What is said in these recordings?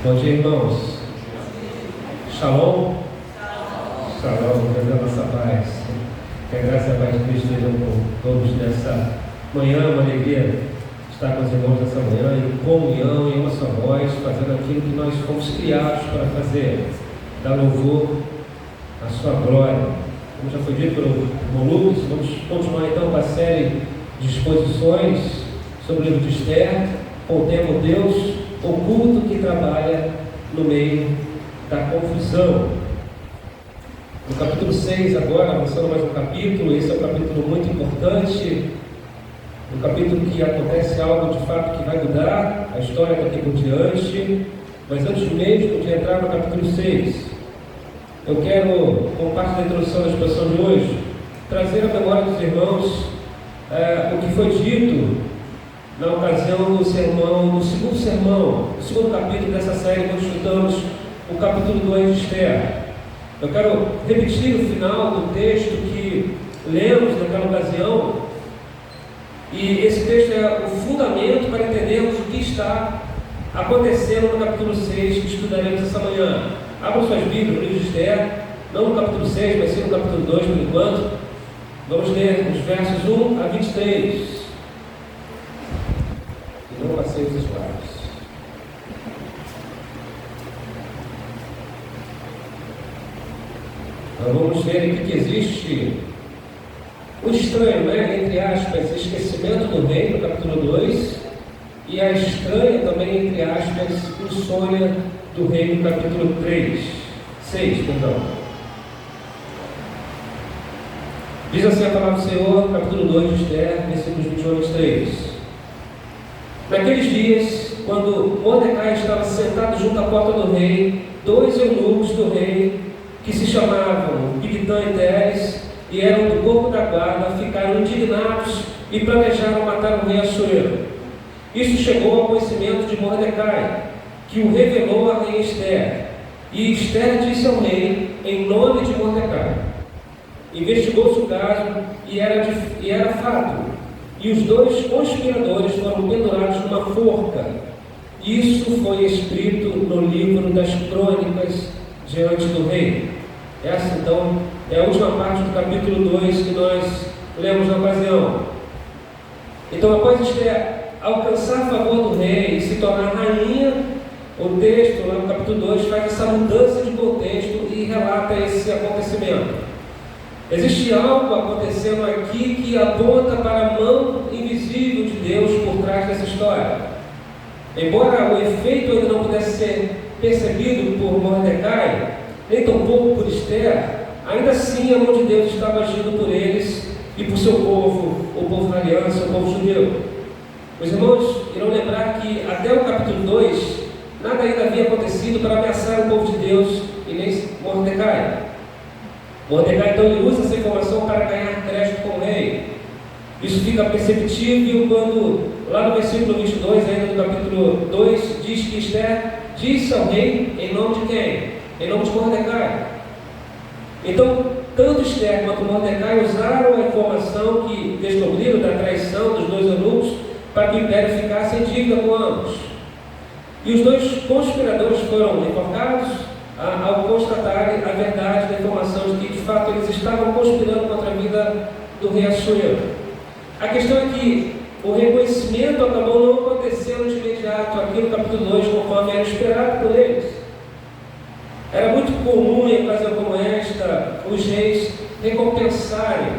Bom dia, irmãos. Shalom. Shalom, Deus da nossa paz. Que a graça e a paz de Cristo estejam com todos nessa manhã. Uma alegria estar com os irmãos nessa manhã, em comunhão, em uma só voz, fazendo aquilo que nós fomos criados para fazer, dar louvor à sua glória. Como já foi dito pelo irmão Lucas, vamos continuar então com a série de exposições sobre o livro de Esther, com o tema Deus oculto que trabalha no meio da confusão. No capítulo 6 agora, avançando mais um capítulo, esse é um capítulo muito importante, um capítulo que acontece algo de fato que vai mudar a história daqui por diante. Mas antes mesmo de entrar no capítulo 6, eu quero, como parte da introdução da exposição de hoje, trazer à memória dos irmãos o que foi dito na ocasião do sermão, do segundo capítulo dessa série, quando estudamos o capítulo 2 de Esther. Eu quero repetir o final do texto que lemos naquela ocasião, e esse texto é o fundamento para entendermos o que está acontecendo no capítulo 6 que estudaremos essa manhã. Abram suas Bíblias no livro de Esther, não no capítulo 6, mas sim no capítulo 2 por enquanto. Vamos ler os versos 1 a 23. E não passei os espaços. Então vamos ver aqui que existe o estranho, entre aspas, esquecimento do rei no capítulo 2, e a estranha também, entre aspas, insônia do rei no capítulo 6, perdão. Diz assim a palavra do Senhor, capítulo 2 de Esther, versículos 21 a 23. Naqueles dias, quando Mordecai estava sentado junto à porta do rei, dois eunucos do rei, que se chamavam Bigtã e Teres, e eram do corpo da guarda, ficaram indignados e planejaram matar o rei Assuero. Isso chegou ao conhecimento de Mordecai, que o revelou à rainha Esther. E Esther disse ao rei, em nome de Mordecai. Investigou-se o caso e era fato. E os dois conspiradores foram pendurados numa forca. Isso foi escrito no livro das crônicas diante do rei. Essa então é a última parte do capítulo 2 que nós lemos na ocasião. Então, após Esther alcançar a favor do rei e se tornar rainha, o texto lá no capítulo 2 faz essa mudança de contexto e relata esse acontecimento. Existe algo acontecendo aqui que aponta para a mão invisível de Deus por trás dessa história. Embora o efeito ainda não pudesse ser percebido por Mordecai, nem tampouco por Esther, ainda assim a mão de Deus estava agindo por eles e por seu povo, o povo da aliança, o povo judeu. Os irmãos irão lembrar que até o capítulo 2, nada ainda havia acontecido para ameaçar o povo de Deus e nem Mordecai. Mordecai então ele usa essa informação para ganhar crédito com o rei. Isso fica perceptível quando, lá no versículo 22, ainda no capítulo 2, diz que Esther disse ao rei em nome de quem? Em nome de Mordecai. Então, tanto Esther quanto Mordecai usaram a informação que descobriram da traição dos dois eunucos para que o império ficasse em dívida com ambos. E os dois conspiradores foram enforcados ao constatarem a verdade da informação de que, de fato, eles estavam conspirando contra a vida do rei Assuero. A questão é que o reconhecimento acabou não acontecendo de imediato aqui no capítulo 2, conforme era esperado por eles. Era muito comum em ocasião como esta, os reis recompensarem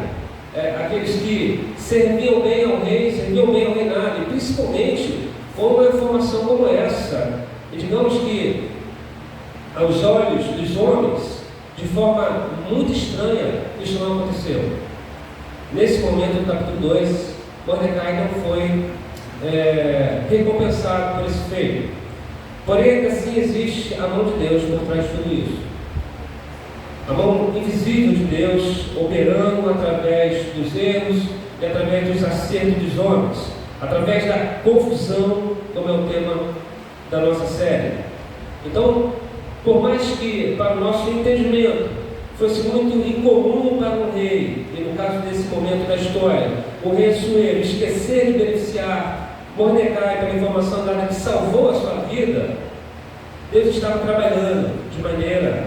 aqueles que serviam bem ao rei, serviam bem ao reinado, e principalmente com uma informação como essa. E digamos que, aos olhos dos homens, de forma muito estranha, isso não aconteceu. Nesse momento do capítulo 2, Mordecai não foi recompensado por esse feito. Porém, ainda assim existe a mão de Deus por trás de tudo isso. A mão invisível de Deus operando através dos erros e através dos acertos dos homens, através da confusão, como é o tema da nossa série. Então, por mais que para o nosso entendimento fosse muito incomum para um rei, e no caso desse momento da história, o rei Assuero esquecer de beneficiar Mordecai pela informação dada que salvou a sua vida, Deus estava trabalhando de maneira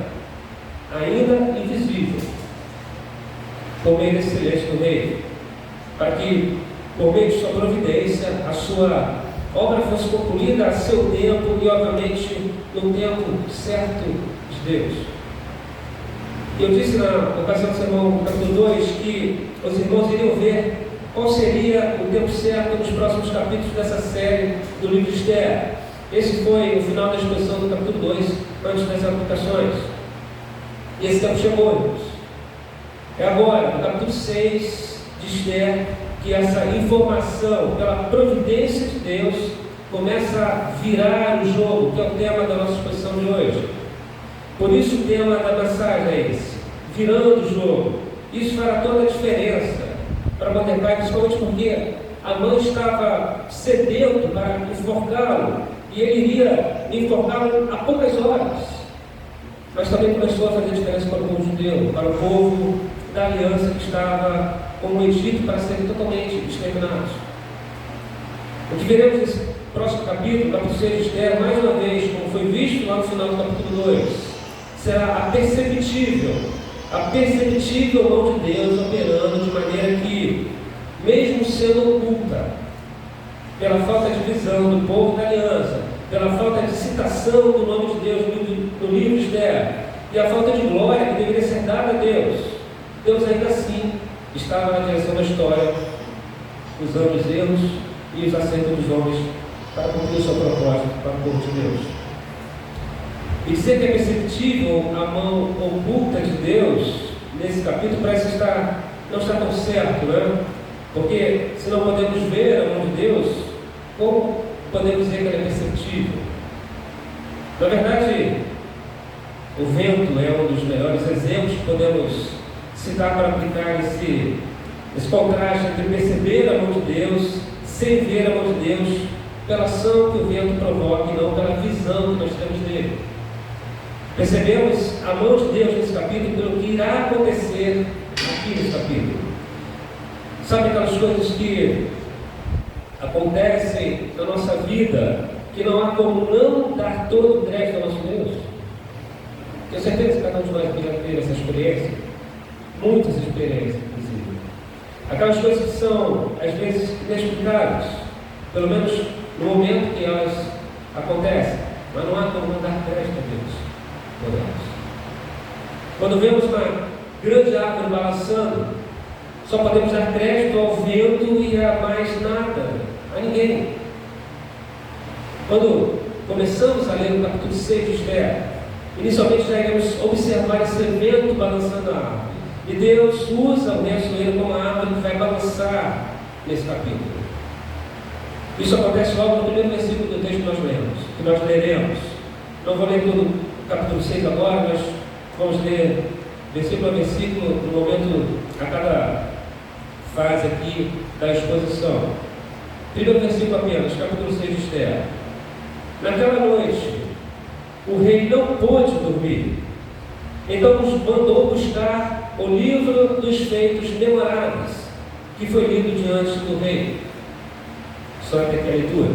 ainda invisível, por meio desse silêncio do rei, para que, por meio de sua providência, a sua obra fosse concluída a seu tempo e, obviamente, no tempo certo de Deus. Eu disse na ocasião do sermão capítulo 2 que os irmãos iriam ver qual seria o tempo certo nos próximos capítulos dessa série do livro de Esther. Esse foi o final da exposição do capítulo 2, antes das aplicações. E esse tempo chegou, irmãos. É agora, no capítulo 6 de Esther, que essa informação, pela providência de Deus, começa a virar o jogo, que é o tema da nossa exposição de hoje. Por isso o tema da mensagem é esse: virando o jogo. Isso fará toda a diferença para Mordecai, principalmente porque Amã estava sedento para enforcá-lo, e ele iria enforcá-lo a poucas horas. Mas também começou a fazer diferença para o povo judeu, para o povo da aliança que estava com o Egito para serem totalmente exterminados. O que veremos nesse próximo capítulo, capítulo 6 de Esther, mais uma vez, como foi visto lá no final do capítulo 2, será a perceptível mão de Deus operando de maneira que, mesmo sendo oculta, pela falta de visão do povo da aliança, pela falta de citação do nome de Deus no livro de Esther, e a falta de glória que deveria ser dada a Deus, Deus ainda assim estava na direção da história, usando os erros e os acertos dos homens para cumprir o seu propósito para o povo de Deus. E dizer que é perceptível a mão oculta de Deus nesse capítulo parece não estar tão certo, né? Porque se não podemos ver a mão de Deus, como podemos dizer que ela é perceptível? Na verdade, o vento é um dos melhores exemplos que podemos citar para aplicar esse contraste entre perceber a mão de Deus sem ver a mão de Deus pela ação que o vento provoca e não pela visão que nós temos dele. Percebemos a mão de Deus nesse capítulo pelo que irá acontecer aqui nesse capítulo. Sabe aquelas coisas que acontecem na nossa vida que não há como não dar todo o crédito ao nosso Deus? Tenho certeza que cada um de nós já teve essa experiência, muitas experiências, inclusive. Aquelas coisas que são, às vezes, inexplicáveis, pelo menos no momento que elas acontecem, mas não há como não dar crédito a Deus. Quando vemos uma grande árvore balançando, só podemos dar crédito ao vento e a mais nada, a ninguém. Quando começamos a ler o capítulo 6 de Esther, inicialmente já iremos observar esse vento balançando a árvore. E Deus usa o restoeiro como a árvore que vai balançar nesse capítulo. Isso acontece logo no primeiro versículo do texto que nós leremos. Não vou ler todo o capítulo 6 agora, mas vamos ler versículo a versículo, no momento, a cada fase aqui da exposição. Primeiro versículo apenas, capítulo 6 de Esther. Naquela noite, o rei não pôde dormir, então nos mandou buscar o livro dos feitos memoráveis, que foi lido diante do rei. Só até aqui a leitura.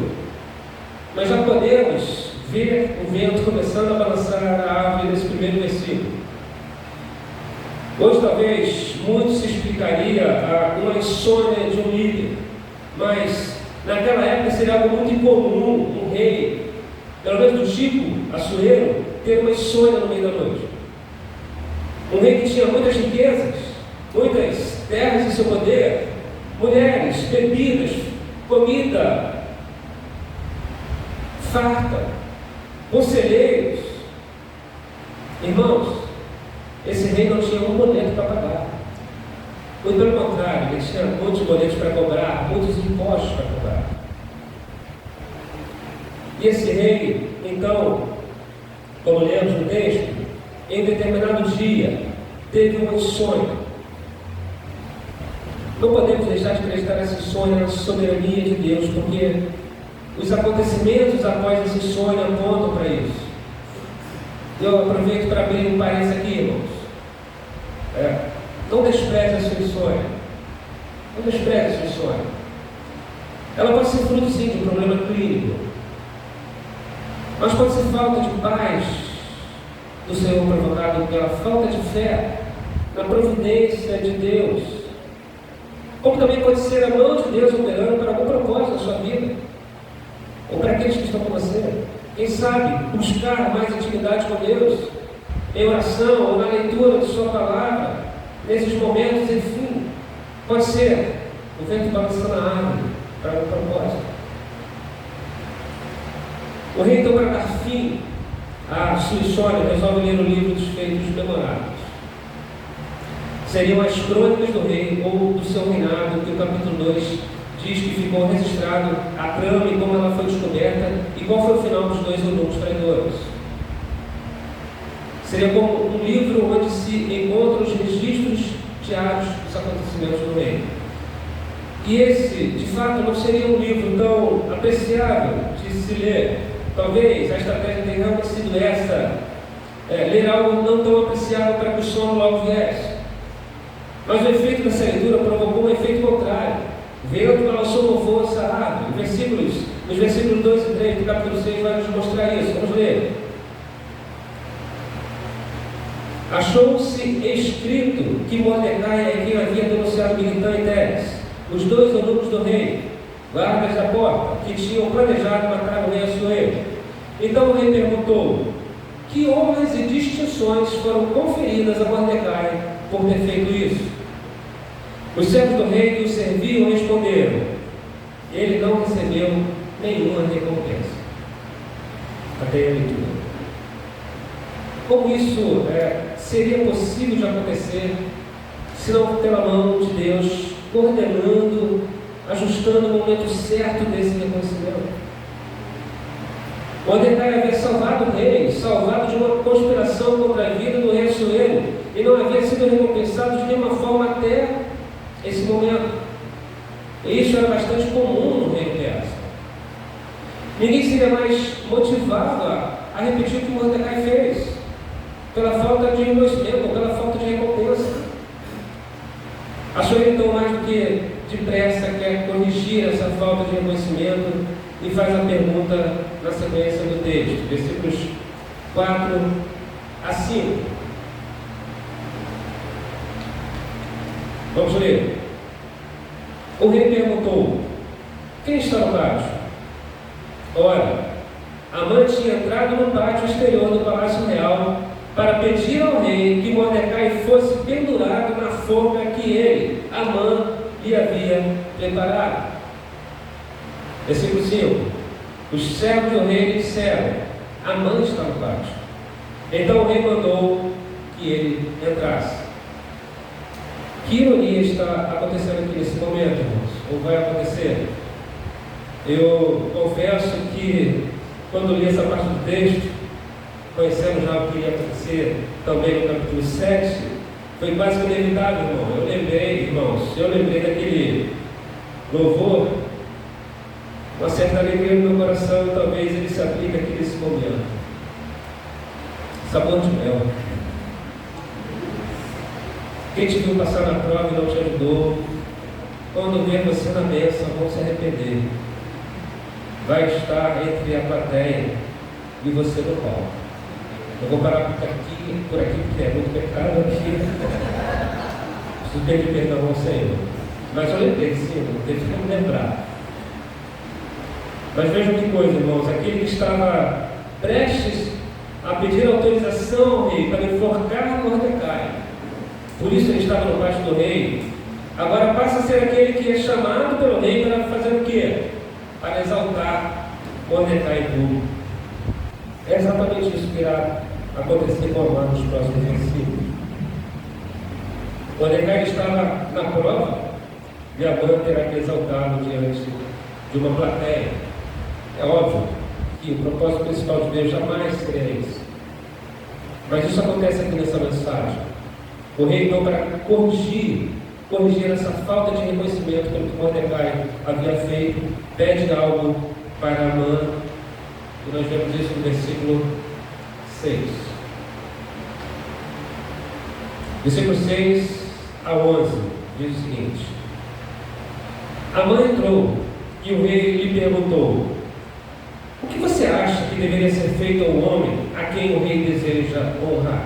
Nós já podemos ver o vento começando a balançar a árvore nesse primeiro versículo. Hoje talvez muito se explicaria uma insônia de um líder, mas naquela época seria algo muito incomum um rei, pelo menos do tipo Assuero, ter uma insônia no meio da noite. Um rei que tinha muitas riquezas, muitas terras em seu poder, mulheres, bebidas, comida farta, conselheiros. Irmãos, esse rei não tinha um boleto para pagar. Muito pelo contrário, ele tinha muitos boletos para cobrar, muitos impostos para cobrar. E esse rei, então, como lemos no texto, em determinado dia, teve uma insônia. Não podemos deixar de acreditar nessa insônia, na soberania de Deus, porque os acontecimentos após essa insônia apontam para isso. Eu aproveito para abrir um parênteses aqui, irmãos. Não despreze a sua insônia. Não despreze a sua insônia. Ela pode ser fruto, sim, de um problema clínico. Mas pode ser falta de paz do Senhor provocado pela falta de fé na providência de Deus. Como também pode ser a mão de Deus operando para algum propósito na sua vida, ou para aqueles que estão com você. Quem sabe buscar mais intimidade com Deus, em oração ou na leitura de sua palavra, nesses momentos, enfim, pode ser o vento balançando a árvore para um propósito. O rei, então, para dar fim à sua história, resolve ler o livro dos Feitos Memoráveis. Seriam as crônicas do rei ou do seu reinado, que o capítulo 2 diz que ficou registrado a trama e como ela foi descoberta e qual foi o final dos dois eunucos traidores. Seria como um livro onde se encontram os registros diários dos acontecimentos do reino. E esse, de fato, não seria um livro tão apreciável de se ler. Talvez a estratégia tenha realmente sido essa, ler algo não tão apreciável para que o sono logo viesse. Mas o efeito dessa leitura provocou um efeito contrário. O vento balançou com força a árvore. Nos versículos 2 e 3 do capítulo 6 vai nos mostrar isso. Vamos ler. Achou-se escrito que Mordecai é quem havia denunciado Bigtã e Teres, os dois eunucos do rei, guardas da porta, que tinham planejado matar o rei Assuero. Então o rei perguntou: que honras e distinções foram conferidas a Mordecai por ter feito isso? Os servos do rei que o serviam responderam: ele não recebeu nenhuma recompensa. Até a leitura. Como isso seria possível de acontecer, se não pela mão de Deus, coordenando, ajustando o momento certo desse reconhecimento? Mordecai havia salvado o rei, salvado de uma conspiração contra a vida do rei Assuero, e não havia sido recompensado de nenhuma forma até esse momento. E isso era bastante comum no reino persa. Ninguém seria mais motivado a repetir o que Mordecai fez, pela falta de reconhecimento, ou pela falta de recompensa. Assuero, então, mais do que depressa, quer corrigir essa falta de reconhecimento e faz a pergunta na sequência do texto, versículos 4 a 5. Vamos ler. O rei perguntou: quem está no pátio? Ora, Amã tinha entrado no pátio exterior do palácio real para pedir ao rei que Mordecai fosse pendurado na forca que ele, Amã, lhe havia preparado. Versículo 5. Os servos do rei lhe disseram: Amã está no pátio. Então o rei mandou que ele entrasse. Que ironia está acontecendo aqui nesse momento, irmãos? Ou vai acontecer? Eu confesso que, quando li essa parte do texto, conhecendo já o que ia acontecer também no capítulo 7, foi quase que inevitável, irmão. Eu lembrei daquele louvor, uma certa alegria no meu coração, e talvez ele se aplique aqui nesse momento. Sabor de mel. Quem te viu passar na prova e não te ajudou, quando ver você na bênção, vão se arrepender. Vai estar entre a plateia e você no palco. Eu vou parar por aqui, porque é muito pecado aqui. Preciso pedir perdão ao Senhor. Mas eu lembrei, sim, não teve que me lembrar. Mas vejam que coisa, irmãos. Aquele que estava prestes a pedir autorização ao rei para enforcar Mordecai, por isso ele estava no pátio do rei, agora passa a ser aquele que é chamado pelo rei para fazer o quê? Para exaltar Mordecai em público. É exatamente isso que irá acontecer com Amã nos próximos versículos. Mordecai estava na prova e Amã terá que exaltá-lo diante de uma plateia. É óbvio que o propósito principal de Deus jamais seria esse. Mas isso acontece aqui nessa mensagem. O rei, então, para corrigir essa falta de reconhecimento pelo que Mordecai havia feito, pede algo para Amã, e nós vemos isso no versículo 6. Versículo 6 a 11 diz o seguinte: Amã entrou e o rei lhe perguntou: O que você acha que deveria ser feito ao homem a quem o rei deseja honrar?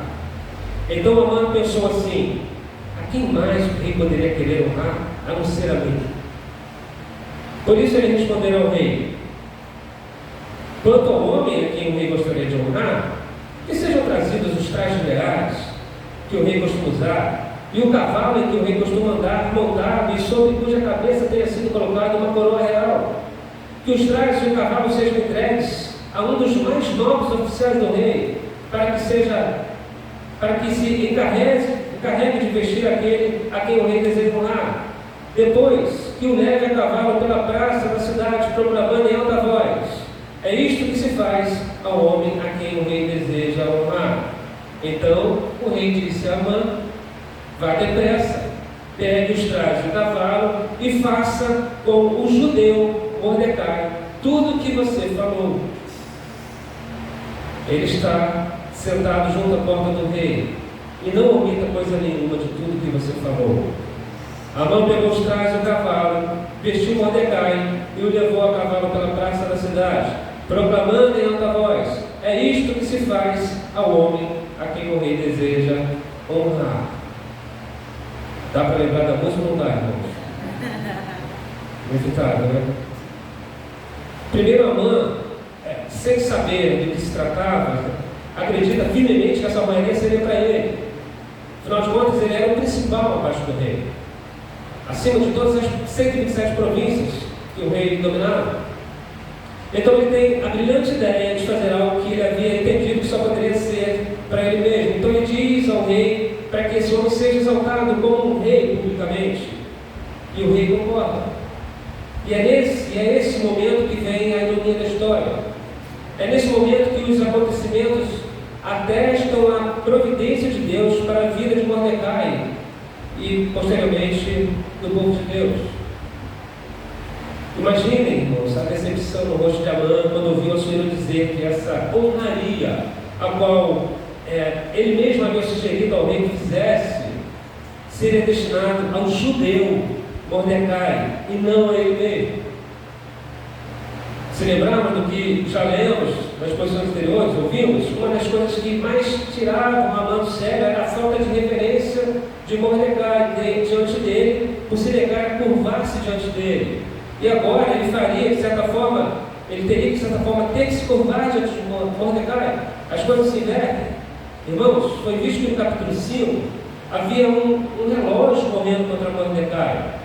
Então Amã pensou assim: a quem mais o rei poderia querer honrar, a não ser a mim? Por isso ele respondeu ao rei: quanto ao homem a quem o rei gostaria de honrar, que sejam trazidos os trajes reais que o rei costuma usar, e o cavalo em que o rei costuma andar montado, e sobre cuja cabeça tenha sido colocada uma coroa real. Que os trajes e o cavalo sejam entregues a um dos mais nobres oficiais do rei, para que se encarregue de vestir aquele a quem o rei deseja honrar. Depois, que o leve a cavalo pela praça da cidade, proclamando em alta voz: é isto que se faz ao homem a quem o rei deseja honrar. Então o rei disse a Amã: vá depressa, pegue os trajes do cavalo e faça com o judeu Mordecai tudo o que você falou. Ele está sentado junto à porta do rei, e não omita coisa nenhuma de tudo que você falou. Amã pegou os trajes do cavalo, vestiu Mordecai e o levou a cavalo pela praça da cidade, proclamando em alta voz: é isto que se faz ao homem a quem o rei deseja honrar. Dá para lembrar da música ou não dá, irmãos? Evitado, né? Primeiro Amã, sem saber do que se tratava, acredita firmemente que essa maioria seria para ele. Afinal de contas, ele era o principal abaixo do rei, acima de todas as 127 províncias que o rei dominava. Então ele tem a brilhante ideia de fazer algo que ele havia entendido que só poderia ser para ele mesmo. Então ele diz ao rei para que esse homem seja exaltado como um rei publicamente. E o rei concorda. E é esse momento que vem a ironia da história. É nesse momento que os acontecimentos atestam a providência de Deus para a vida de Mordecai e, posteriormente, do povo de Deus. Imaginem, irmãos, a decepção no rosto de Amã quando ouviu a Senhora dizer que essa honraria, a qual ele mesmo havia sugerido ao rei que fizesse, seria destinado ao judeu Mordecai e não a ele mesmo. Se lembrarmos do que já lemos nas posições anteriores, ouvimos, uma das coisas que mais tiravam Amã do sério era a falta de reverência de Mordecai diante dele, por se negar a curvar-se diante dele. E agora ele faria, de certa forma, ele teria que, de certa forma, ter que se curvar diante de Mordecai. As coisas se invertem. Irmãos, foi visto que no capítulo 5 havia um relógio correndo contra Mordecai.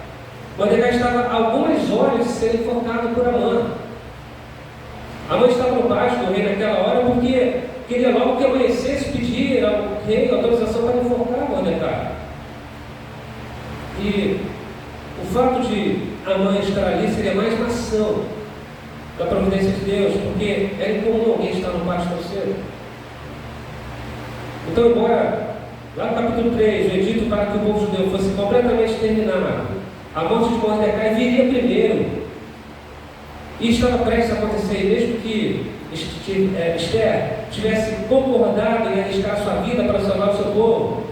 Mordecai estava a algumas horas de ser enforcado por Amã. Amã estava no pátio do rei naquela hora porque queria logo que amanhecesse pedir ao rei autorização para enforcar Mordecai. E o fato de Amã estar ali seria mais uma ação da providência de Deus, porque era incomum alguém estar no pátio tão cedo. Então, embora lá no capítulo 3, o edito para que o povo judeu fosse completamente terminado, a morte de Mordecai viria primeiro. E estava prestes a acontecer, mesmo que Esther tivesse concordado em arriscar sua vida para salvar o seu povo,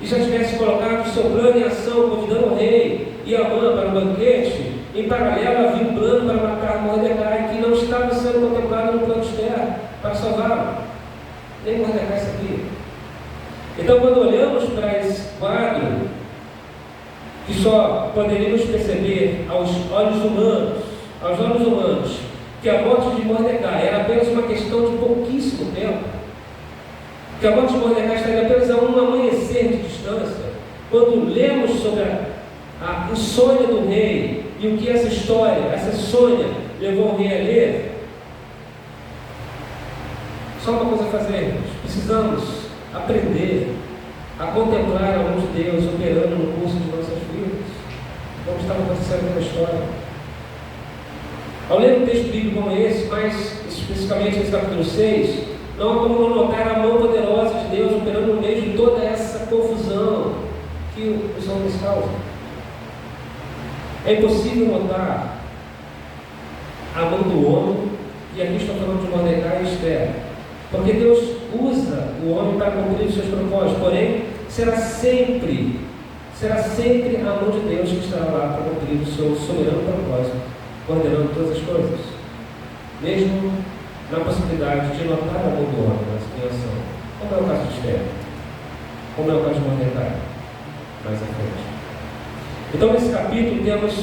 e já tivesse colocado o seu plano em ação, convidando o rei e Amã para o banquete, em paralelo havia um plano para matar Mordecai, que não estava sendo contemplado no plano de Esther para salvá-lo. Nem Mordecai sabia. Então, quando olhamos para esse quadro, que só poderíamos perceber aos olhos humanos, que a morte de Mordecai era apenas uma questão de pouquíssimo tempo, que a morte de Mordecai estaria apenas a um amanhecer de distância, quando lemos sobre a insônia do rei e o que essa história, essa insônia levou o rei a ler, só uma coisa a fazer: precisamos aprender a contemplar a mão de Deus operando no curso de nossas vidas, como estava acontecendo na história. Ao ler um texto bíblico como esse, mais especificamente esse capítulo 6, não há como não notar a mão poderosa de Deus operando no meio de toda essa confusão que os homens causam. É impossível notar a mão do homem, e aqui estou falando de Mordecai e Esther, porque Deus usa o homem para cumprir os seus propósitos, porém será sempre a mão de Deus que estará lá para cumprir o seu soberano propósito, coordenando todas as coisas, mesmo na possibilidade de notar o amor do homem na criação, como é o caso de Esther, como é o caso de Mordecai, mais à frente. Então, nesse capítulo, temos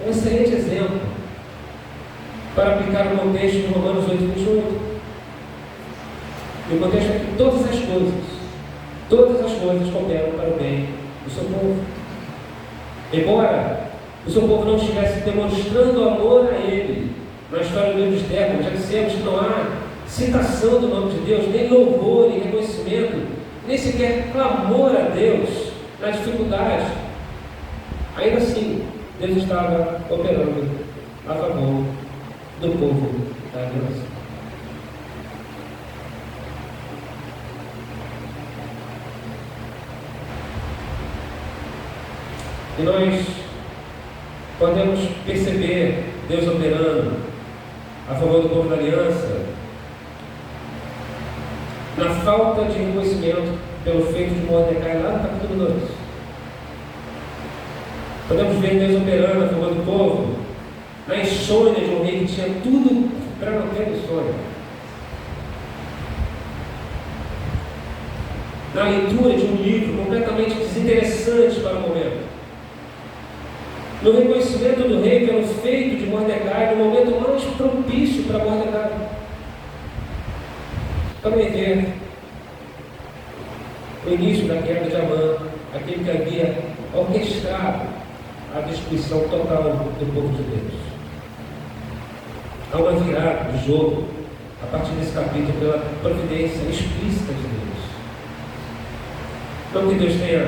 um excelente exemplo para aplicar o contexto de Romanos 8:28. E o contexto é que todas as coisas cooperam para o bem do seu povo. Embora o seu povo não estivesse demonstrando amor a ele, na história do livro de Esther, como já dissemos que não há citação do nome de Deus, nem louvor e reconhecimento, nem sequer clamor a Deus na dificuldade, ainda assim, Deus estava operando a favor do povo da aliança. E nós podemos perceber Deus operando a favor do povo da aliança na falta de reconhecimento pelo feito de Mordecai lá no capítulo 2. Podemos ver Deus operando a favor do povo na insônia de um rei que tinha tudo para não ter insônia. Na leitura de um livro completamente desinteressante para o momento. No reconhecimento do rei pelo feito de Mordecai, no momento mais propício para Mordecai. Também ver o início da queda de Amã, aquele que havia orquestrado a destruição total do povo de Deus. Há uma virada de jogo a partir desse capítulo pela providência explícita de Deus. Não que Deus tenha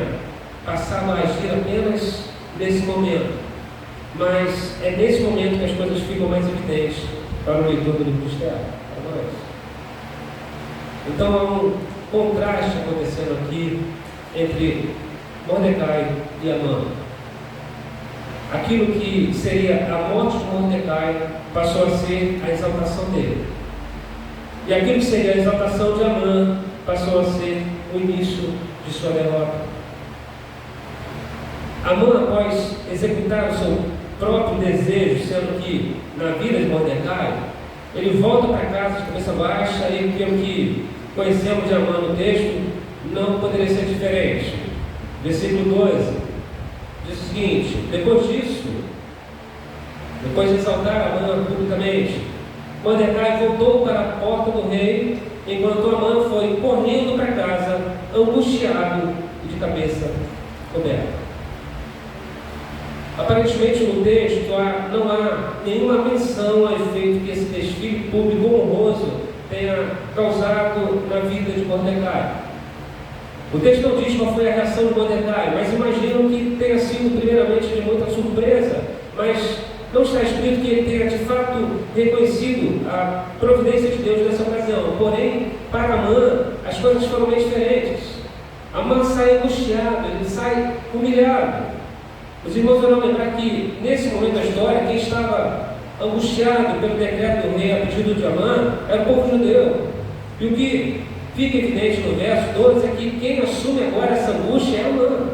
passado a agir apenas nesse momento, mas é nesse momento que as coisas ficam mais evidentes para o leitor do livro de Esther, para nós. Então há um contraste acontecendo aqui entre Mordecai e Amã. Aquilo que seria a morte de Mordecai passou a ser a exaltação dele. E aquilo que seria a exaltação de Amã passou a ser o início de sua derrota. Amã, após executar o seu próprio desejo, sendo que na vida de Mordecai, ele volta para casa de cabeça baixa e, pelo que conhecemos de Amã no texto, não poderia ser diferente. Versículo 12 diz o seguinte: depois disso, depois de exaltar Amã publicamente, Mordecai voltou para a porta do rei, enquanto Amã foi correndo para casa, angustiado e de cabeça coberta. Aparentemente no texto não há nenhuma menção a efeito que esse desfile público honroso tenha causado na vida de Mordecai. O texto não diz qual foi a reação de Mordecai, mas imagino que tenha sido primeiramente de muita surpresa, mas não está escrito que ele tenha de fato reconhecido a providência de Deus nessa ocasião. Porém, para Amã, as coisas foram bem diferentes. Amã sai angustiado, ele sai humilhado. Os irmãos vão lembrar que, nesse momento da história, quem estava angustiado pelo decreto do rei a pedido de Amã era o povo judeu. E o que fica evidente no verso 12 é que quem assume agora essa angústia é Amã.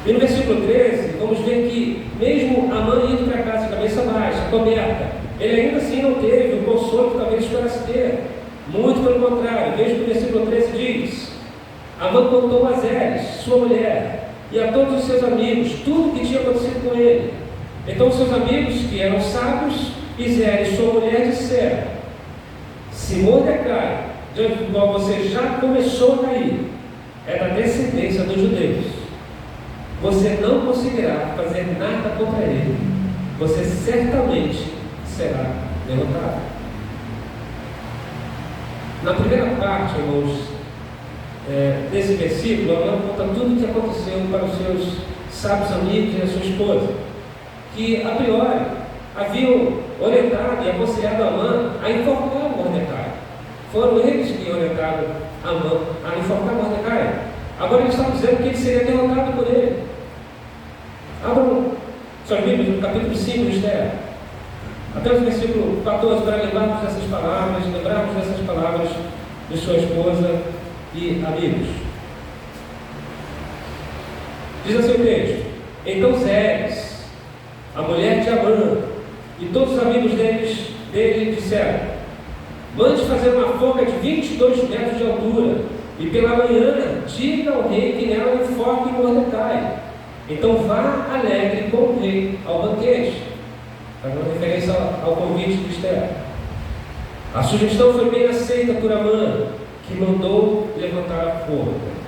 E no versículo 13, vamos ver que, mesmo Amã indo para casa de cabeça baixa, coberta, ele ainda assim não teve o consolo que talvez esperasse ter. Muito pelo contrário, veja que o versículo 13 diz: Amã contou a Zeres, sua mulher, e a todos os seus amigos tudo o que tinha acontecido com ele. Então seus amigos, que eram sábios, e Zeres, sua mulher, disseram: se Mordecai, diante do qual você já começou a cair, é da descendência dos judeus, você não conseguirá fazer nada contra ele. Você certamente será derrotado. Na primeira parte, irmãos, desse versículo, Amã conta tudo o que aconteceu para os seus sábios amigos e a sua esposa, que a priori haviam orientado e aconselhado Amã a enforcar Mordecai. Foram eles que orientaram Amã a enforcar Mordecai. Agora eles estão dizendo que ele seria derrotado por ele. Abram suas Bíblias no capítulo 5 de Esther, até o versículo 14, para lembrarmos dessas palavras de sua esposa e amigos. Diz assim o texto: então Zeres, a mulher de Amã, e todos os amigos deles dele disseram: mande fazer uma forca de 22 metros de altura, e pela manhã diga ao rei que nela enfoque Mordecai. Então vá alegre com o rei ao banquete. Fazendo referência ao convite de Esther. A sugestão foi bem aceita por Amã, que mandou levantar a forca.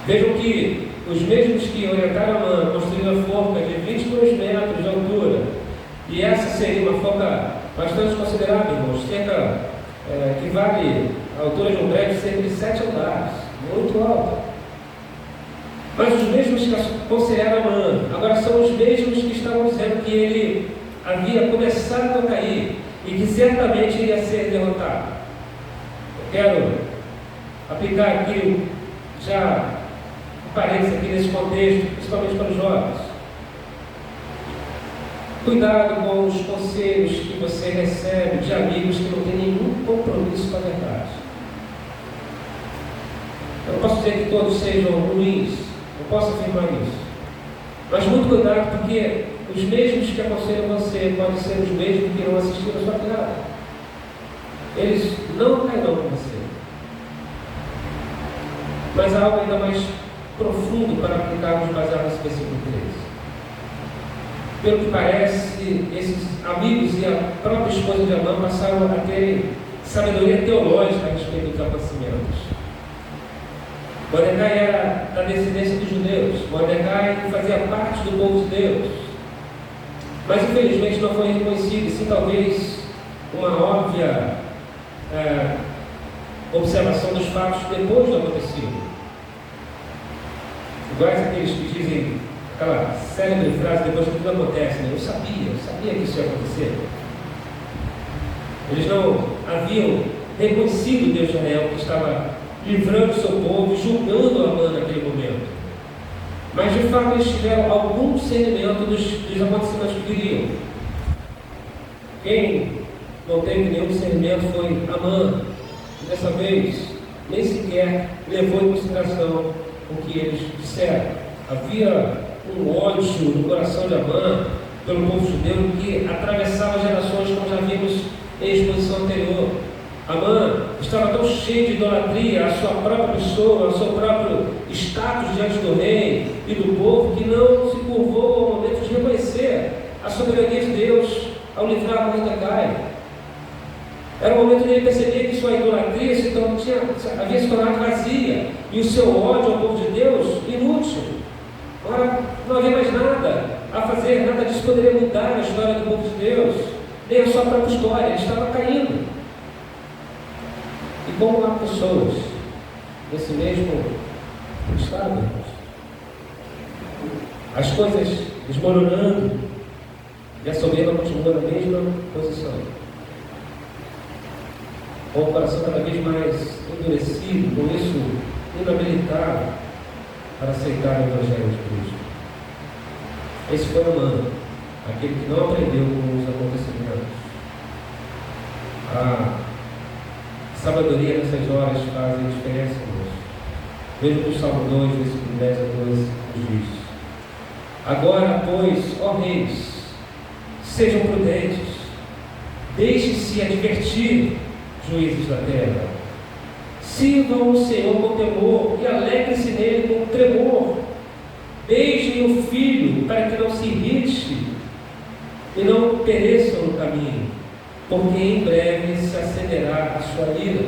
Vejam que os mesmos que orientaram Amã a construir a forca de 22 metros de altura, e essa seria uma forca bastante considerável, irmãos, que vale a altura de um prédio cerca de 7 andares, muito alta. Mas os mesmos que aconselharam Amã, agora são os mesmos que estavam dizendo que ele havia começado a cair e que certamente iria ser derrotado. Eu quero aplicar aqui já um parênteses aqui nesse contexto, principalmente para os jovens. Cuidado com os conselhos que você recebe de amigos que não têm nenhum compromisso com a verdade. Eu não posso dizer que todos sejam ruins, não posso afirmar isso. Mas muito cuidado, porque os mesmos que aconselham você podem ser os mesmos que irão assistir a sua piada. Eles não cairão com você. Mas há algo ainda mais profundo para aplicarmos baseado nesse versículo 13. Pelo que parece, esses amigos e a própria esposa de Amã passaram a ter sabedoria teológica a respeito dos acontecimentos. Mordecai era da descendência dos judeus. Mordecai fazia parte do povo de Deus. Mas infelizmente não foi reconhecido, sim, talvez uma óbvia observação dos fatos depois do acontecido. Iguais aqueles que dizem aquela célebre frase depois que tudo acontece, né? Eu sabia que isso ia acontecer. Eles não haviam reconhecido o Deus de Israel que estava livrando o seu povo e julgando Amã naquele momento. Mas de fato eles tiveram algum discernimento dos acontecimentos que viriam. Quem não teve nenhum discernimento foi Amã, que dessa vez nem sequer levou em consideração o que eles disseram. Havia um ódio no coração de Amã pelo povo judeu que atravessava gerações, como já vimos em exposição anterior. Amã estava tão cheio de idolatria à sua própria pessoa, ao seu próprio status diante do rei e do povo, que não se curvou ao momento de reconhecer a soberania de Deus ao livrar Mordecai. Era o momento de ele perceber que sua idolatria havia se tornado vazia e o seu ódio ao povo de Deus inútil. Agora não havia mais nada a fazer, nada disso poderia mudar a história do povo de Deus, nem a sua própria história, ele estava caindo. E como há pessoas nesse mesmo estado, as coisas desmoronando e a soberba continua na mesma posição, com o coração cada vez mais endurecido, com isso inabilitado para aceitar o Evangelho de Cristo. Esse foi Amã, aquele que não aprendeu com os acontecimentos. A sabedoria nessas horas faz a diferença, irmãos. Veja no Salmo 2, versículo 10 a 12, nos diz: agora, pois, ó reis, sejam prudentes, deixem-se advertir, juízes da terra. Sirvam o Senhor com temor e alegrem-se nele com tremor. Beijem o filho para que não se irrite e não pereçam no caminho, porque em breve se acenderá a sua ira.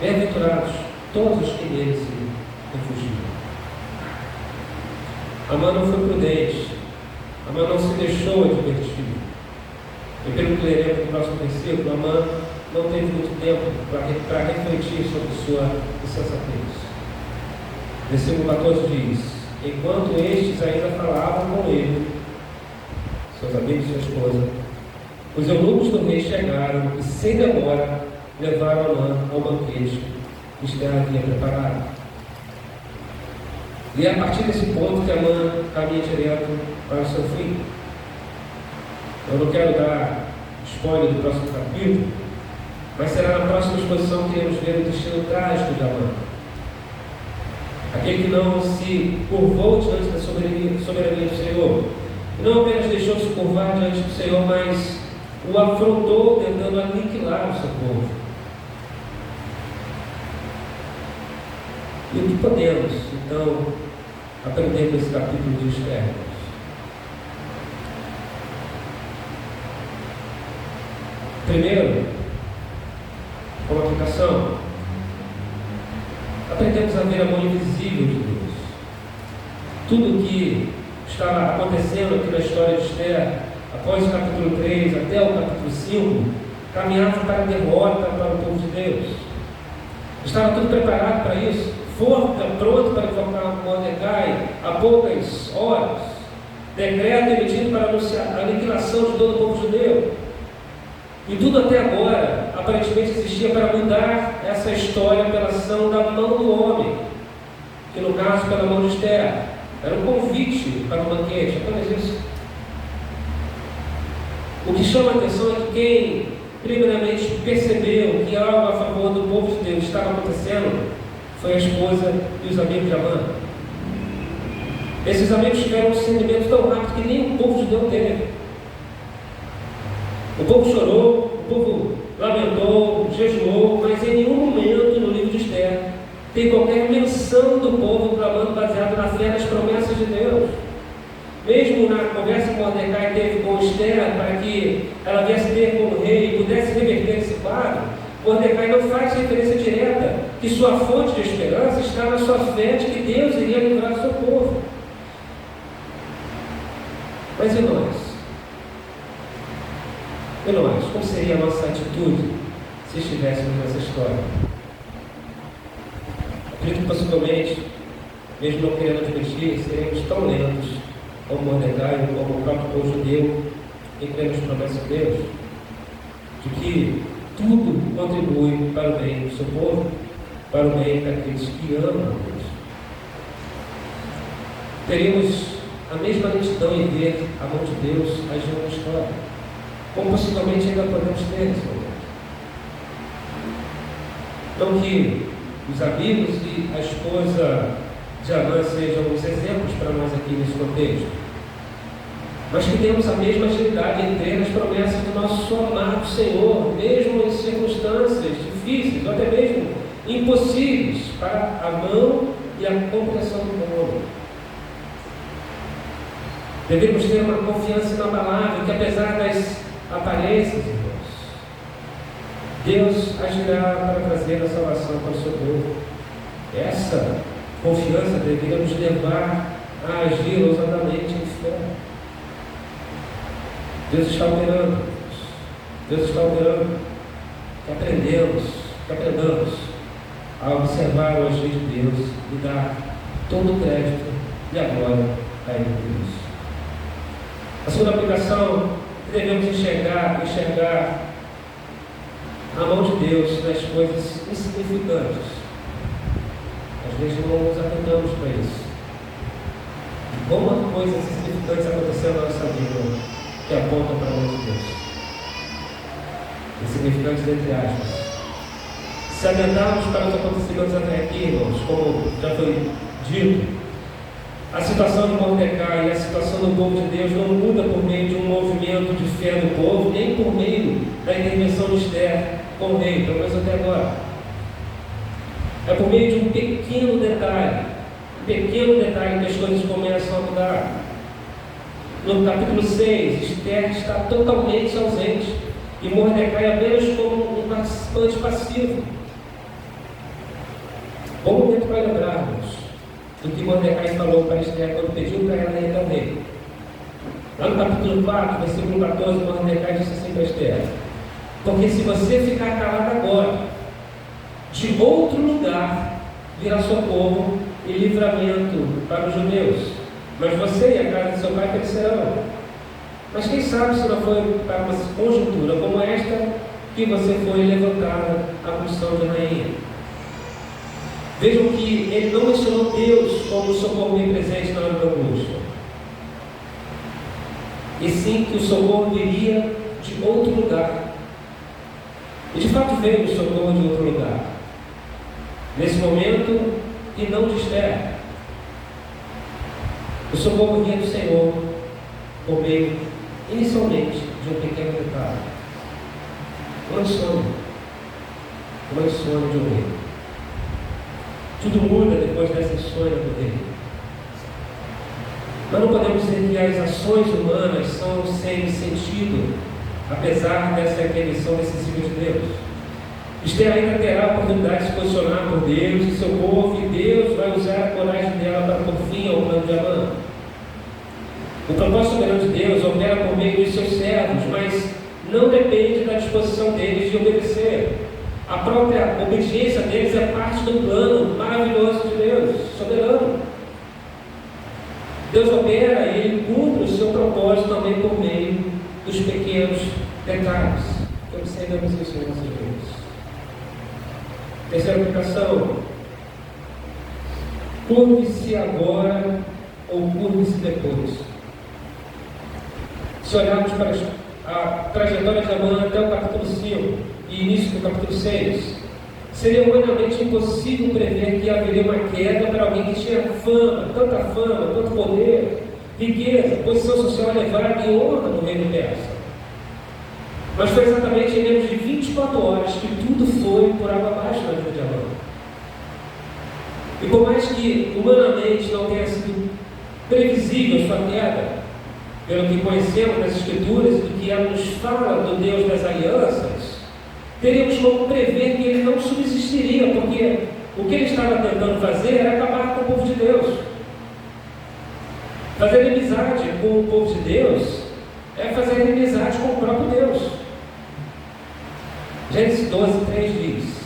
Bem-aventurados todos os que nele se refugiam. Amã não foi prudente, Amã não se deixou advertir. E pelo que leremos no próximo versículo, Amã não teve muito tempo para refletir sobre sua insensatez. Versículo 14 diz: enquanto estes ainda falavam com ele, seus amigos e sua esposa, os eunucos do rei chegaram e, sem demora, levaram Amã ao banquete que Esther havia preparado. E é a partir desse ponto que Amã caminha direto para o seu fim. Eu não quero dar spoiler do próximo capítulo, mas será na próxima exposição que iremos ver o destino trágico de Amã. Aquele que não se curvou diante da soberania do Senhor. E não apenas deixou de se curvar diante do Senhor, mas o afrontou tentando aniquilar o seu povo. E o que podemos, então, aprender com esse capítulo de Esther? Primeiro, como aplicação, aprendemos a ver a mão invisível de Deus. Tudo o que estava acontecendo aqui na história de Esther, após o capítulo 3 até o capítulo 5, caminhava para a derrota para o povo de Deus. Estava tudo preparado para isso, forca pronto para invocar Mordecai há poucas horas, decreto emitido para anunciar a aniquilação de todo o povo judeu. E tudo até agora, aparentemente, existia para mudar essa história pela ação da mão do homem, que no caso, pela mão de Esther, era um convite para o banquete, apenas isso. O que chama a atenção é que quem, primeiramente, percebeu que algo a favor do povo de Deus estava acontecendo, foi a esposa e os amigos de Amã. Esses amigos tiveram um discernimento tão rápido que nem o povo judeu teve. O povo chorou, o povo lamentou, jejuou, mas em nenhum momento no livro de Esther tem qualquer menção do povo clamando baseado na fé nas promessas de Deus. Mesmo na conversa que Mordecai teve com Esther, para que ela viesse ter com o rei e pudesse reverter esse quadro, Mordecai não faz referência direta que sua fonte de esperança está na sua fé de que Deus iria livrar o seu povo. Mas e nós? E nós? Como seria a nossa atitude se estivéssemos nessa história? Acredito que possivelmente, mesmo não querendo admitir, seremos tão lentos como Mordecai, como o próprio povo judeu, em crer nas promessas de Deus, de que tudo contribui para o bem do seu povo, para o bem daqueles que amam a Deus. Teríamos a mesma lentidão em ver a mão de Deus agindo na história, como possivelmente ainda podemos ter nesse momento. Não que os amigos e a esposa de Amã sejam os exemplos para nós aqui nesse contexto, mas que temos a mesma agilidade em crer nas promessas do nosso amado Senhor, mesmo em circunstâncias difíceis, ou até mesmo impossíveis para a mão e a compreensão do homem. Devemos ter uma confiança inabalável que, apesar das aparências, irmãos, Deus agirá para trazer a salvação para o seu povo. Essa confiança deveria nos levar a agir ousadamente em fé. Deus está operando. Deus está operando. Que aprendamos a observar o agir de Deus e dar todo o crédito e a glória a Ele por isso. A segunda aplicação, devemos enxergar a mão de Deus nas coisas insignificantes. Às vezes não nos atentamos para isso. E como coisas insignificantes aconteceram na nossa vida que apontam para a mão de Deus. Insignificantes entre aspas. Se atentarmos para os acontecimentos até aqui, irmãos, como já foi dito, a situação de Mordecai e a situação do povo de Deus não muda por meio de um movimento de fé do povo, nem por meio da intervenção de Esther com o rei, pelo menos até agora. É por meio de um pequeno detalhe que as coisas começam a mudar. No capítulo 6, Esther está totalmente ausente e Mordecai apenas como um participante passivo. Bom momento para lembrarmos do que Mordecai falou para Esther quando pediu para ela ir até o rei. Lá no capítulo 4, versículo 14, Mordecai disse assim para Esther: porque se você ficar calado agora, de outro lugar virá socorro e livramento para os judeus, mas você e a casa de seu pai perecerão. Mas quem sabe se não foi para uma conjuntura como esta que você foi levantada à condição de rainha. Vejam que ele não mencionou Deus como socorro bem presente na hora da angústia, e sim que o socorro viria de outro lugar. E de fato veio o socorro de outro lugar, nesse momento, e não de Esther. O socorro vinha do Senhor por meio, inicialmente, de um pequeno detalhe. Um sonho de um rei. Tudo muda depois dessa história do rei. Mas não podemos dizer que as ações humanas são sem sentido, apesar dessa intervenção decisiva de Deus. Esther ainda terá a oportunidade de se posicionar por Deus e seu povo, e Deus vai usar a coragem dela para pôr fim ao plano de Amã. O propósito soberano de Deus opera por meio dos seus servos, mas não depende da disposição deles de obedecer. A própria obediência deles é parte do plano maravilhoso de Deus, soberano. Deus opera e Ele cumpre o seu propósito também por meio dos pequenos detalhes. Que observamos isso em nossas vidas. Terceira aplicação: curve-se agora ou curve-se depois. Se olharmos para a trajetória de Amã até o capítulo 5 e início do capítulo 6, seria humanamente impossível prever que haveria uma queda para alguém que tinha tanta fama, tanto poder, riqueza, posição social elevada e honra no reino persa. Mas foi exatamente em menos de 24 horas que tudo foi por água abaixo na vida de Amã. E por mais que humanamente não tenha sido previsível a sua queda, pelo que conhecemos das Escrituras e do que ela nos fala do Deus das alianças, teríamos como prever que ele não subsistiria, porque o que ele estava tentando fazer era acabar com o povo de Deus. Fazer inimizade com o povo de Deus é fazer inimizade com o próprio Deus. Gênesis 12, 3 diz: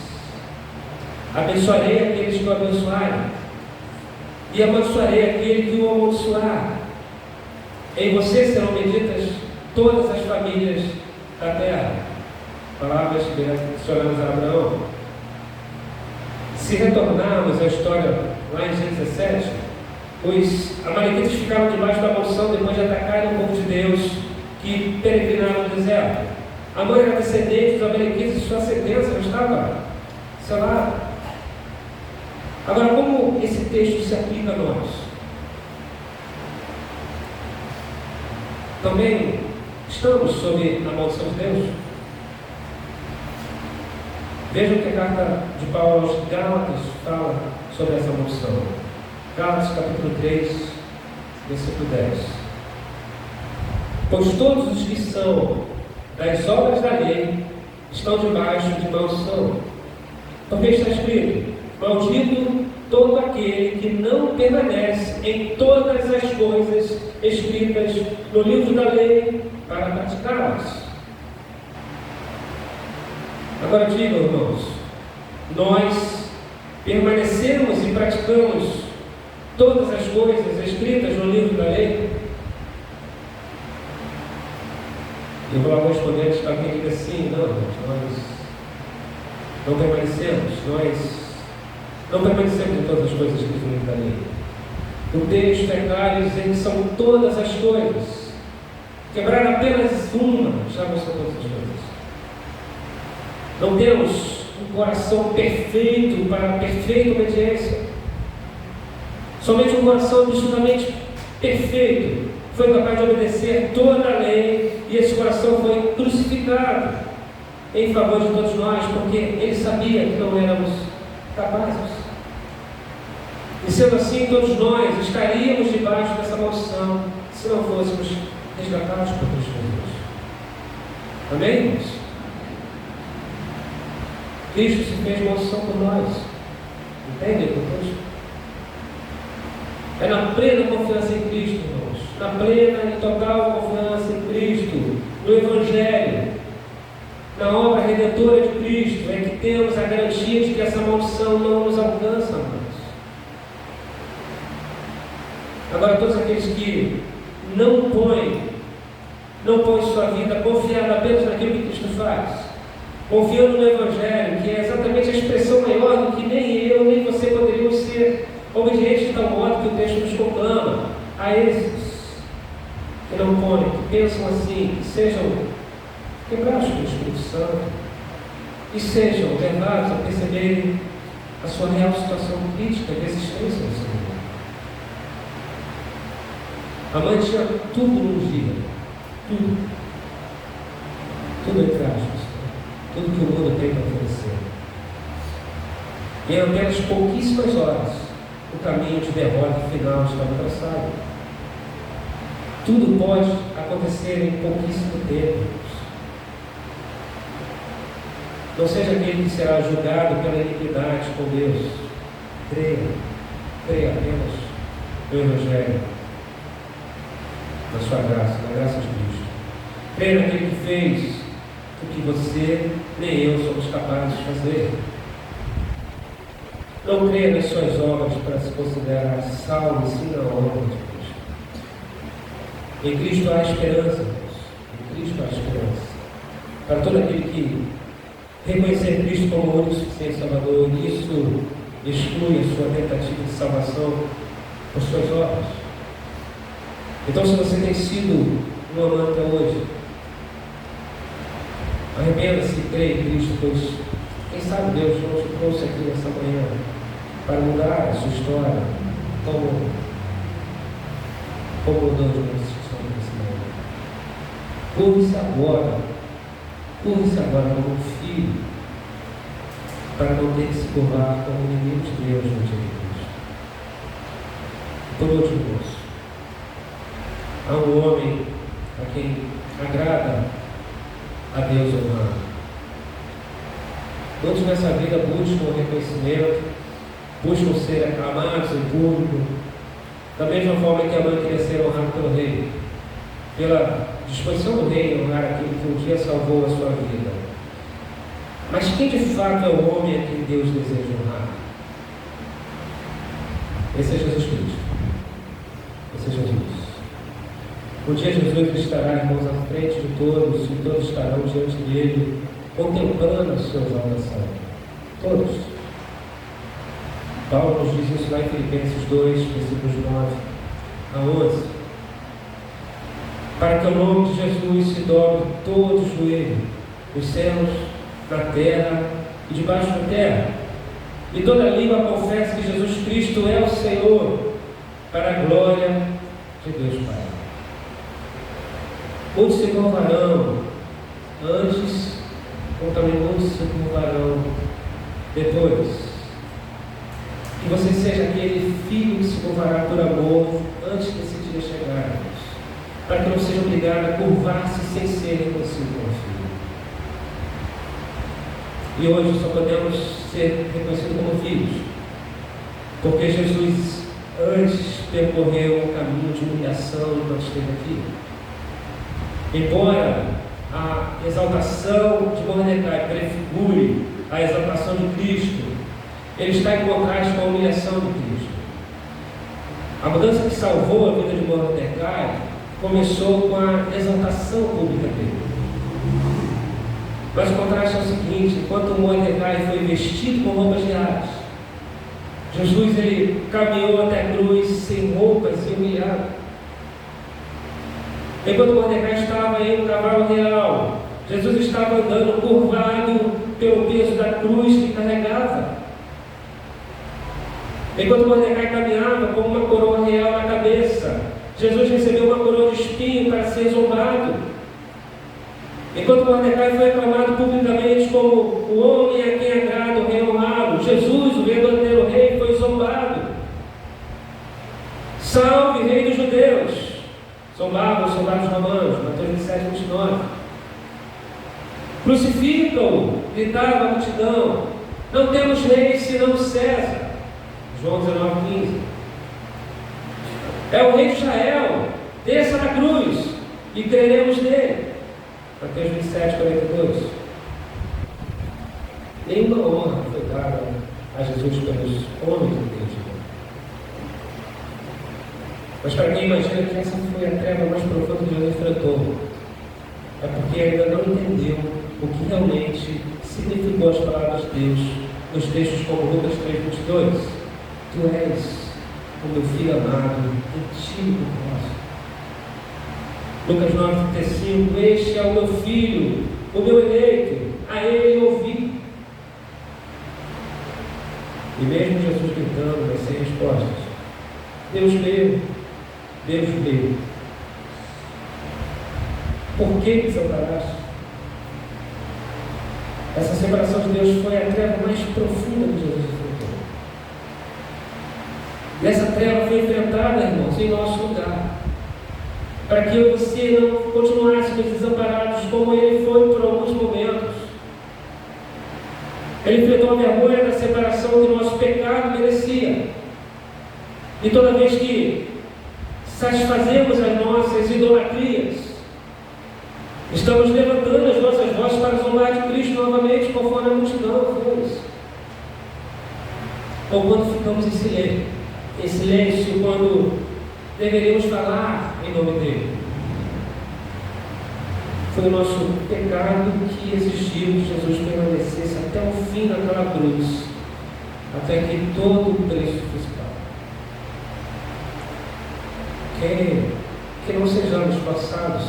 abençoarei aqueles que o abençoarem, e amaldiçoarei aquele que o amaldiçoar. Em você serão benditas todas as famílias da terra. Palavras que mencionamos a Abraão. Se retornarmos à história lá em Gênesis 17, os amalequitas ficaram debaixo da maldição depois de atacarem o povo de Deus que peregrinaram no deserto. Amã era descendente dos amalequitas e sua sentença não estava selada. Agora, como esse texto se aplica a nós? Também estamos sob a maldição de Deus? Vejam o que a carta de Paulo aos Gálatas fala sobre essa maldição. Gálatas capítulo 3, versículo 10. Pois todos os que são das obras da lei estão debaixo de maldição. Porque está escrito: maldito todo aquele que não permanece em todas as coisas escritas no livro da lei para praticá-las. Agora digam, irmãos, nós permanecemos e praticamos todas as coisas escritas no livro da lei? Eu vou responder que alguém diga assim: não, nós não permanecemos, nós não permanecemos em todas as coisas escritas no livro da lei. O texto é claro dizer que são todas as coisas. Quebrar apenas uma já não são todas as coisas. Não temos um coração perfeito para a perfeita obediência. Somente um coração absolutamente perfeito foi capaz de obedecer toda a lei, e esse coração foi crucificado em favor de todos nós, porque ele sabia que não éramos capazes. E sendo assim, todos nós estaríamos debaixo dessa maldição se não fôssemos resgatados por Cristo Jesus. Amém, irmãos? Cristo se fez maldição por nós. Entendem o contexto? É na plena confiança em Cristo, irmãos, na plena e total confiança em Cristo, no Evangelho, na obra redentora de Cristo, é que temos a garantia de que essa maldição não nos alcança, irmãos. Agora, todos aqueles que não põem sua vida confiada apenas naquilo que Cristo faz, confiando no Evangelho, que é exatamente a expressão maior do que nem eu, nem você poderíamos ser obedientes de tal modo que o texto nos conclama, a esses que não põem, que pensam assim, que sejam quebrados pelo Espírito Santo e sejam levados a perceberem a sua real situação crítica de existência do Senhor. A mãe tinha tudo no dia, tudo entre aspas. tudo que o mundo tem para oferecer. E em apenas pouquíssimas horas, o caminho de derrota final estava traçado. Tudo pode acontecer em pouquíssimo tempo. Não seja aquele que será julgado pela iniquidade com Deus. Creia apenas no Evangelho, na sua graça, na graça de Cristo. Creia naquele que fez o que você nem eu somos capazes de fazer. Não creia nas suas obras para se considerar salvo, sim na obra de Cristo. Em Cristo há esperança, irmãos. Em Cristo há esperança. Para todo aquele que reconhecer Cristo como o único suficiente Salvador, e isso exclui a sua tentativa de salvação por suas obras. Então, se você tem sido um amante até hoje, arrependa-se e creia em Cristo, pois quem sabe Deus não te trouxe aqui nessa manhã para mudar a sua história, como mudou de nossa história nesse momento. Curve-se agora como filho, para não ter que se curvar como inimigo de Deus no dia de Cristo. Por último, há um homem a quem agrada a Deus honrar. Todos nessa vida buscam o reconhecimento, buscam ser aclamados em público, da mesma forma que a mãe queria ser honrada pelo rei, pela disposição do rei em honrar aquele que um dia salvou a sua vida. Mas quem de fato é o homem a quem Deus deseja honrar? Esse é Jesus Cristo. Esse é Jesus. Um dia Jesus estará, irmãos, à frente de todos, e todos estarão diante dele, contemplando as suas salvação. Todos. Paulo nos diz isso lá em Filipenses 2, versículos 9 a 11. Para que o nome de Jesus se dobre todo o joelho, nos céus, na terra e debaixo da terra, e toda língua confesse que Jesus Cristo é o Senhor, para a glória de Deus Pai. Muitos se curvarão antes, como também muitos se curvarão depois. Que você seja aquele filho que se curvará por amor antes desse dia chegar, para que não seja obrigado a curvar-se sem ser reconhecido como filho. E hoje só podemos ser reconhecidos como filhos, porque Jesus antes percorreu um caminho de humilhação enquanto esteve aqui. Embora a exaltação de Mordecai prefigure a exaltação de Cristo, ele está em contraste com a humilhação de Cristo. A mudança que salvou a vida de Mordecai começou com a exaltação pública dele. Mas o contraste é o seguinte: enquanto Mordecai foi vestido com roupas reais, Jesus ele caminhou até a cruz sem roupas e humilhado. Enquanto Mordecai estava em um cavalo real, Jesus estava andando curvado pelo peso da cruz que carregava. Enquanto Mordecai caminhava com uma coroa real na cabeça, Jesus recebeu uma coroa de espinho para ser zombado. Enquanto Mordecai foi aclamado publicamente como o homem a quem agrada o rei honrado, Jesus, o verdadeiro rei, foi zombado. Salve, rei dos judeus! Zombavam os soldados romanos, Mateus 27, 29. Crucificam-o, gritava a multidão. Não temos rei senão César. João 19, 15. É o rei de Israel, desça da cruz e creremos nele. Mateus 27, 42. Nenhuma honra foi dada a Jesus pelos homens de Deus. Mas para quem imagina que essa foi a treva mais profunda que Jesus enfrentou, é porque ainda não entendeu o que realmente significou as palavras de Deus nos textos como Lucas 3:22. Tu és o meu filho amado, em ti eu gosto. Lucas 9:35. Este é o meu filho, o meu eleito, a ele ouvi. E mesmo Jesus gritando, mas sem respostas, Deus veio. Deus veio. Por que desamparaste? Essa separação de Deus foi a treva mais profunda que Jesus enfrentou. E essa treva foi enfrentada, irmãos, em nosso lugar, para que eu e você não continuássemos desamparados como ele foi por alguns momentos. Ele enfrentou a vergonha da separação que o nosso pecado merecia. E toda vez que satisfazemos as nossas idolatrias, estamos levantando as nossas vozes para zombar de Cristo novamente, conforme a multidão fez. Ou quando ficamos em silêncio, quando deveríamos falar em nome dele. Foi o nosso pecado que exigiu que Jesus permanecesse até o fim daquela cruz, até que todo o preço fosse pago. Que não sejamos forçados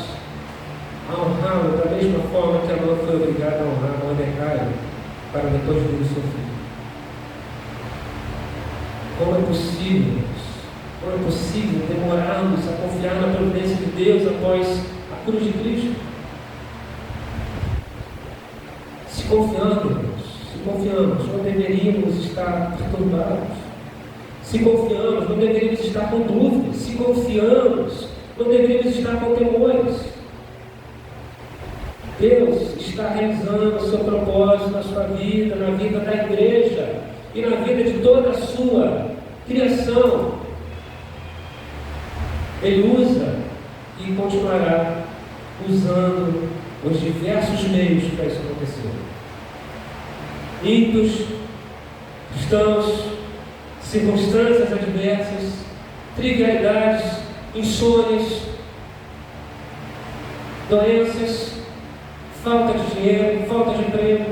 a honrá-lo da mesma forma que a mãe foi obrigada a honrar Mordecai para depois vir o seu filho. Como é possível demorarmos a confiar na providência de Deus após a cruz de Cristo? Se confiamos, não deveríamos estar perturbados. Se confiamos, não deveríamos estar com dúvidas. Se confiamos, não deveríamos estar com temores. Deus está realizando o seu propósito na sua vida, na vida da igreja e na vida de toda a sua criação. Ele usa e continuará usando os diversos meios para isso acontecer. Ímpios, cristãos, circunstâncias adversas, trivialidades, insônias, doenças, falta de dinheiro, falta de emprego,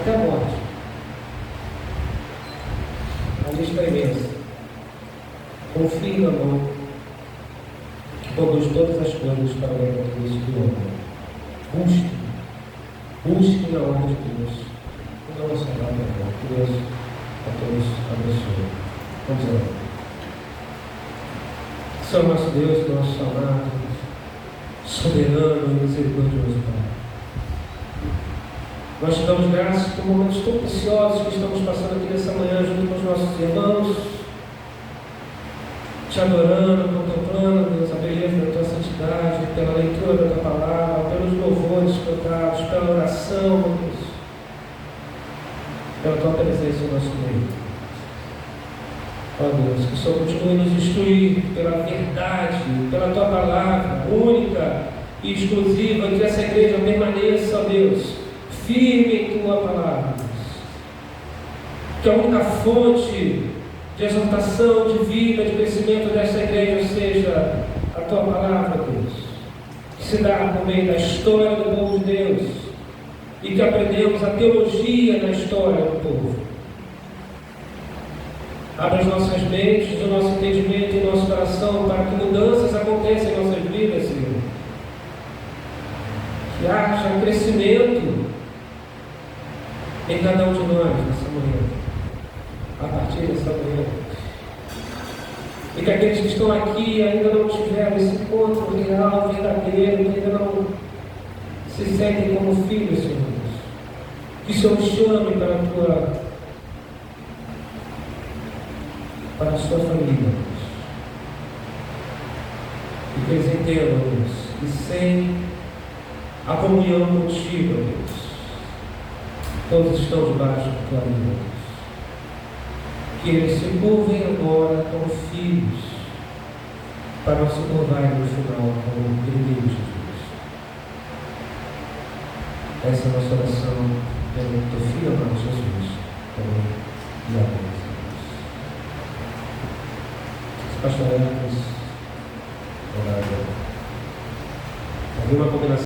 até a morte. A lista é imensa. Confie na mão que produz todas as coisas para o benefício do homem. Busque na obra de Deus. Não vamos falar agora. Que Deus a todos abençoe. Vamos lá. Senhor nosso Deus, nosso amado, soberano e misericordioso Pai. Nós te damos graças por momentos tão preciosos que estamos passando aqui nessa manhã junto com os nossos irmãos, te adorando, contemplando, Deus, a beleza da tua santidade, pela leitura da tua palavra, pelos louvores cantados, pela oração, Deus, pela tua presença no nosso meio. Ó Deus, que o Senhor continue nos instruir pela verdade, pela tua palavra única e exclusiva, que essa igreja permaneça, ó Deus, firme em tua palavra, Deus. Que a única fonte de exaltação, de vida, de crescimento desta igreja seja a tua palavra, Deus, que se dá por meio da história do povo de Deus e que aprendemos a teologia da história do povo. Abra as nossas mentes, o nosso entendimento e o nosso coração para que mudanças aconteçam em nossas vidas, Senhor. Que haja crescimento em cada um de nós nessa manhã, a partir dessa manhã. E que aqueles que estão aqui ainda não tiveram esse encontro real, verdadeiro, que ainda não se sentem como filhos, Senhor, que o Senhor chame para a sua família, e que eles entendam, Deus, que sem a comunhão contigo, Deus, todos estão debaixo da tua língua, Deus. Que eles se curvem agora como filhos, para não se curvarem no final como inimigos de Deus. Essa é a nossa oração, pelo teu filho amado Jesus. Amém. E amém. Pastor Lucas.